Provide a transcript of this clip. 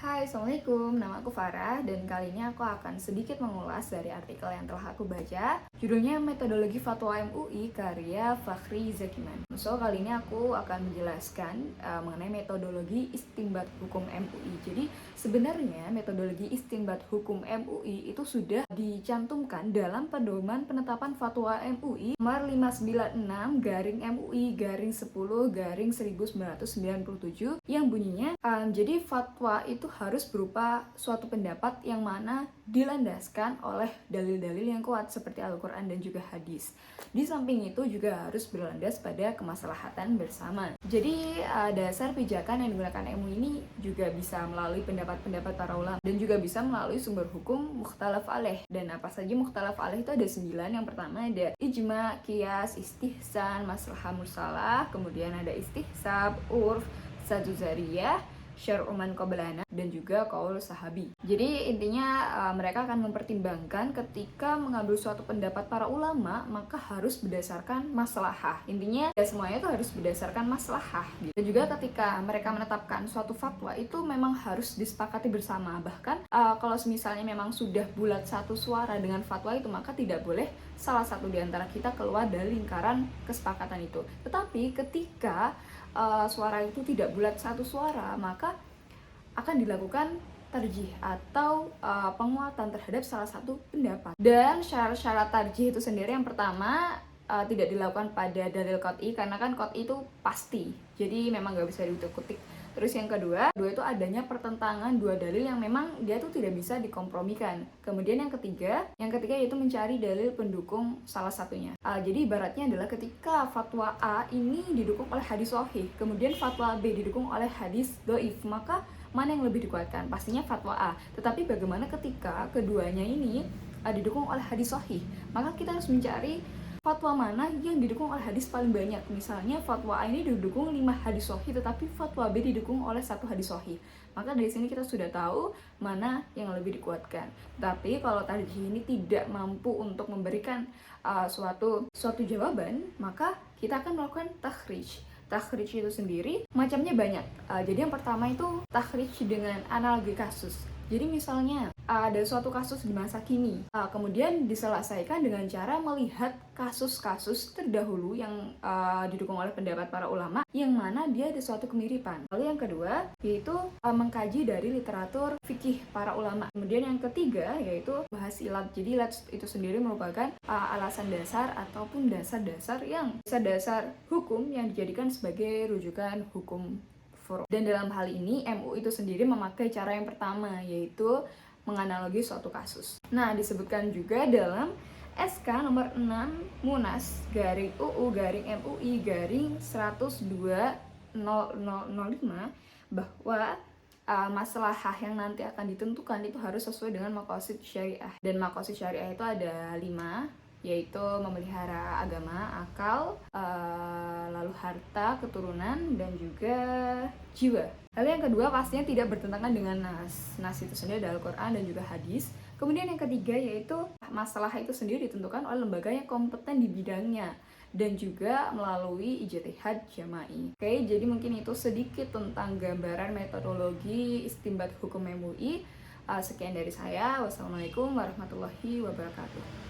Hai, Assalamualaikum. Nama aku Farah dan kali ini aku akan sedikit mengulas dari artikel yang telah aku baca. Judulnya Metodologi Fatwa MUI karya Fakhri Zakiman. So, kali ini aku akan menjelaskan mengenai metodologi istinbat hukum MUI. Jadi, sebenarnya metodologi istinbat hukum MUI itu sudah dicantumkan dalam pedoman penetapan fatwa MUI nomor 596-MUI-10-1997 yang bunyinya jadi fatwa itu harus berupa suatu pendapat yang mana dilandaskan oleh dalil-dalil yang kuat seperti Al-Quran dan juga hadis. Di samping itu juga harus berlandas pada kemaslahatan bersama. Jadi dasar pijakan yang digunakan MUI ini juga bisa melalui pendapat-pendapat para ulama dan juga bisa melalui sumber hukum mukhtalaf alaih. Dan apa saja mukhtalaf alaih itu ada 9. Yang pertama ada ijma, qiyas, istihsan, maslahah mursalah, kemudian ada istihsab, urf, saduzariyah, syar'u man qablana, dan juga qaul sahabi. Jadi intinya mereka akan mempertimbangkan ketika mengambil suatu pendapat para ulama maka harus berdasarkan maslahah. Intinya ya semuanya itu harus berdasarkan maslahah gitu. Dan juga ketika mereka menetapkan suatu fatwa itu memang harus disepakati bersama. Bahkan kalau misalnya memang sudah bulat satu suara dengan fatwa itu, maka tidak boleh salah satu di antara kita keluar dari lingkaran kesepakatan itu. Tetapi ketika suara itu tidak bulat satu suara, maka akan dilakukan tarjih atau penguatan terhadap salah satu pendapat. Dan syarat-syarat tarjih itu sendiri, yang pertama tidak dilakukan pada dalil qat'i karena kan qat'i itu pasti, jadi memang nggak bisa diutik-utik. Terus yang kedua itu adanya pertentangan dua dalil yang memang dia tuh tidak bisa dikompromikan. Kemudian yang ketiga yaitu mencari dalil pendukung salah satunya. Jadi ibaratnya adalah ketika fatwa A ini didukung oleh hadis sahih, kemudian fatwa B didukung oleh hadis dhaif, maka mana yang lebih dikuatkan? Pastinya fatwa A. Tetapi bagaimana ketika keduanya ini didukung oleh hadis sahih? Maka kita harus mencari fatwa mana yang didukung oleh hadis paling banyak. Misalnya fatwa A ini didukung 5 hadis sahih, tetapi fatwa B didukung oleh 1 hadis sahih. Maka dari sini kita sudah tahu mana yang lebih dikuatkan. Tapi kalau tarjih ini tidak mampu untuk memberikan suatu jawaban, maka kita akan melakukan takhrij. Takhrij itu sendiri macamnya banyak. Jadi yang pertama itu takhrij dengan analogi kasus. Jadi misalnya ada suatu kasus di masa kini, kemudian diselesaikan dengan cara melihat kasus-kasus terdahulu yang didukung oleh pendapat para ulama, yang mana dia ada suatu kemiripan. Lalu yang kedua yaitu mengkaji dari literatur fikih para ulama. Kemudian yang ketiga yaitu bahas ilat. Jadi ilat itu sendiri merupakan alasan dasar ataupun dasar-dasar hukum yang dijadikan sebagai rujukan hukum. Dan dalam hal ini MUI itu sendiri memakai cara yang pertama, yaitu menganalogi suatu kasus. Nah, disebutkan juga dalam SK nomor 6 Munas garing UU garing MUI garing 102.0005 bahwa maslahah yang nanti akan ditentukan itu harus sesuai dengan maqasid syariah. Dan maqasid syariah itu ada 5, yaitu memelihara agama, akal, lalu harta, keturunan, dan juga jiwa. Lalu yang kedua pastinya tidak bertentangan dengan nas. Nas itu sendiri adalah Al-Quran dan juga hadis. Kemudian yang ketiga yaitu masalah itu sendiri ditentukan oleh lembaga yang kompeten di bidangnya dan juga melalui ijtihad jama'i. Oke, jadi mungkin itu sedikit tentang gambaran metodologi istinbat hukum MUI. Sekian dari saya. Wassalamualaikum warahmatullahi wabarakatuh.